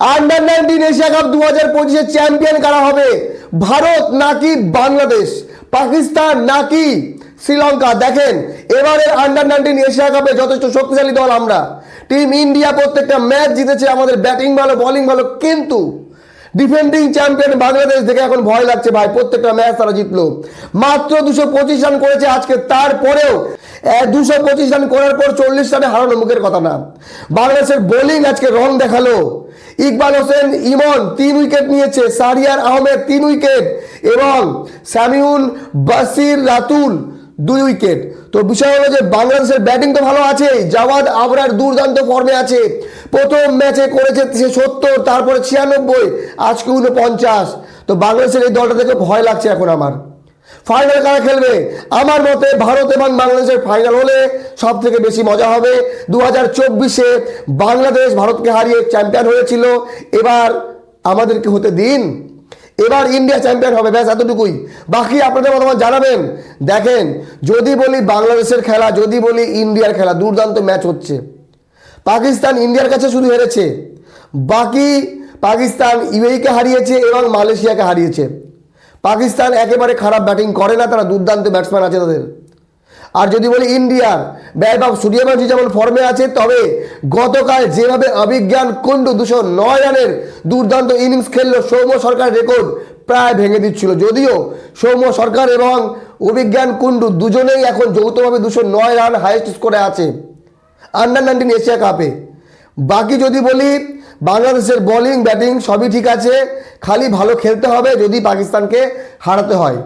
Under 19 Asia cup 2025 champion करा হবে ভারত নাকি বাংলাদেশ, পাকিস্তান নাকি শ্রীলঙ্কা। দেখেন এবারে अंडर 19 এশিয়া কাপে যথেষ্ট শক্তিশালী দল আমরা। টিম ইন্ডিয়া প্রত্যেকটা ম্যাচ জিতেছে, আমাদের ব্যাটিং ভালো, বোলিং ভালো, কিন্তু ডিফেন্ডিং চ্যাম্পিয়ন বাংলাদেশ দেখে এখন ভয় লাগছে ভাই। প্রত্যেকটা ম্যাচ তারা জিতলো, মাত্র 225 রান করেছে আজকে, তারপরেও 225 রান করার পর 40 রানে হারানো মুখের কথা না। বাংলাদেশের বোলিং আজকে রং দেখালো। ইকবাল হোসেন ইমন 3 উইকেট নিয়েছে, সারিয়ার আহমেদ 3 উইকেট এবং সামিউল বাসির রাতুল 2 উইকেট। তো বিষয় হলো যে বাংলাদেশের ব্যাটিং তো ভালো আছে, জাওয়াদ আবরার দুর্দান্ত ফর্মে আছে। প্রথম ম্যাচে করেছে 70, তারপরে 96, আজকে 49। তো বাংলাদেশের এই দলটা থেকে ভয় লাগছে এখন আমার। ফাইনাল কারা খেলবে? আমার মতে ভারত এবং বাংলাদেশের ফাইনাল হলে সব থেকে বেশি মজা হবে। 2024-এ বাংলাদেশ ভারতকে হারিয়ে চ্যাম্পিয়ন হয়েছিল, এবার আমাদেরকে হতে দিন, এবার ইন্ডিয়া চ্যাম্পিয়ন হবে, ব্যাস এতটুকুই। বাকি আপনাদের মতামত জানাবেন। দেখেন যদি বলি বাংলাদেশের খেলা, যদি বলি ইন্ডিয়ার খেলা, দুর্দান্ত ম্যাচ হচ্ছে। পাকিস্তান ইন্ডিয়ার কাছে শুধু হেরেছে, বাকি পাকিস্তান ইউএইকে হারিয়েছে এবং মালয়েশিয়াকে হারিয়েছে। পাকিস্তান একেবারে খারাপ ব্যাটিং করে না, তারা দুর্দান্ত ব্যাটসম্যান আছে তাদের। আর যদি বলি ইন্ডিয়ার বৈভব সূর্যবংশী যেমন ফর্মে আছে, তবে গতকাল যেভাবে অভিজ্ঞান কুন্ডু 209 রানের দুর্দান্ত ইনিংস খেললো, সৌম্য সরকার রেকর্ড প্রায় ভেঙে দিচ্ছিল। যদিও সৌম্য সরকার এবং অভিজ্ঞান কুন্ডু দুজনেই এখন যৌথভাবে 209 রান হাইয়েস্ট স্কোরে আছে अंडर 19 এশিয়া কাপে। বাকি যদি বলি বাংলাদেশের বোলিং ব্যাটিং সবই ঠিক আছে, খালি ভালো খেলতে হবে যদি পাকিস্তানকে হারাতে হয়।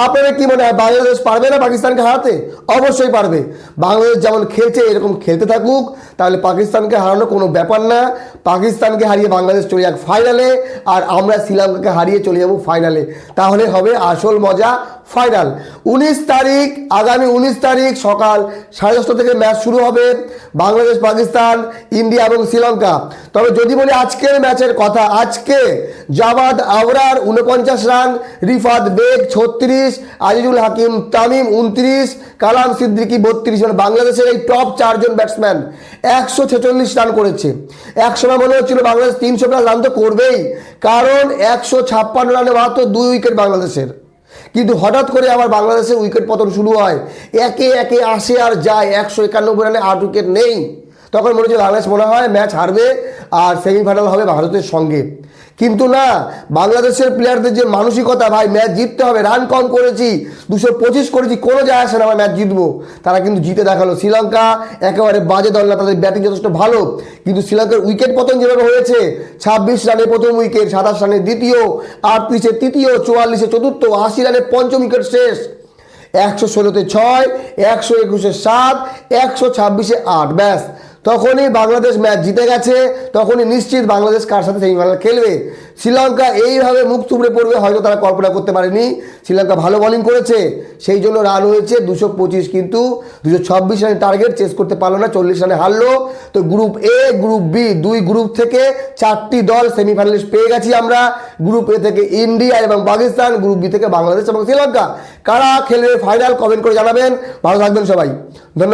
আপনাদের কি মনে হয় বাংলাদেশ পারবে না পাকিস্তানকে হারাতে? অবশ্যই পারবে। বাংলাদেশ যেমন খেলছে এরকম খেলতে থাকুক, তাহলে পাকিস্তানকে হারানো কোনো ব্যাপার না। পাকিস্তানকে হারিয়ে বাংলাদেশ চলে যাক ফাইনালে, আর আমরা শ্রীলঙ্কাকে হারিয়ে চলে যাব ফাইনালে, তাহলে হবে আসল মজা। ফাইনাল 19 তারিখ, আগামী 19 তারিখ সকাল 10:30 থেকে ম্যাচ শুরু হবে, বাংলাদেশ, পাকিস্তান, ইন্ডিয়া এবং শ্রীলঙ্কা। তবে যদি বলি আজকের ম্যাচের কথা, আজকে জাওয়াদ আবরার 49 রান, রিফাত বেগ 36, আজিজুল হাকিম তামিম 29, কালাম সিদ্দিকি 32, মানে বাংলাদেশের এই টপ 4 জন ব্যাটসম্যান 146 রান করেছে। একসময় মনে হচ্ছিল বাংলাদেশ 300 রান তো করবেই, কারণ 156 রানে মাত্র 2 উইকেট বাংলাদেশের। কিন্তু হঠাৎ করে আবার বাংলাদেশের উইকেট পতন শুরু হয়, একে একে আসে আর যায়, 191 রানে 8 উইকেট নেই। তখন মনে হচ্ছে বাংলাদেশ মনে হয় ম্যাচ হারবে আর সেমিফাইনাল হবে ভারতের সঙ্গে। কিন্তু না, বাংলাদেশের প্লেয়ারদের যে মানসিকতা, ভাই ম্যাচ জিততে হবে, রান কম করেছি, 225 করেছি, কোনো যায় আসে না, আমরা ম্যাচ জিতবো, তারা কিন্তু জিতে দেখালো। শ্রীলঙ্কা একেবারে বাজে দল না, তাদের ব্যাটিং যথেষ্ট ভালো, কিন্তু শ্রীলঙ্কার উইকেট পতন যেভাবে হয়েছে, 26 রানে প্রথম উইকেট, 27 রানে দ্বিতীয়, 38-এ তৃতীয়, 44-এ চতুর্থ, 80 রানে পঞ্চম উইকেট শেষ, 116-তে 6, 121-এ 7, 126-এ 8, ব্যাস তখনই বাংলাদেশ ম্যাচ জিতে গেছে। তখনই নিশ্চিত বাংলাদেশ কার সাথে সেমিফাইনাল খেলবে। শ্রীলঙ্কা এইভাবে মুখ থুবড়ে পড়বে হয়তো তারা কল্পনা করতে পারেনি। শ্রীলঙ্কা ভালো বোলিং করেছে, সেই জন্য রান হয়েছে 225, কিন্তু 226 রানের টার্গেট চেস করতে পারলো না, 40 রানে হারলো। তো group A, group B, 2 group থেকে 4টি দল সেমিফাইনালিস্ট পেয়ে গেছি আমরা। গ্রুপ এ থেকে ইন্ডিয়া এবং পাকিস্তান, গ্রুপ বি থেকে বাংলাদেশ এবং শ্রীলঙ্কা। কারা খেলবে ফাইনাল কমেন্ট করে জানাবেন। ভালো থাকবেন সবাই, ধন্যবাদ।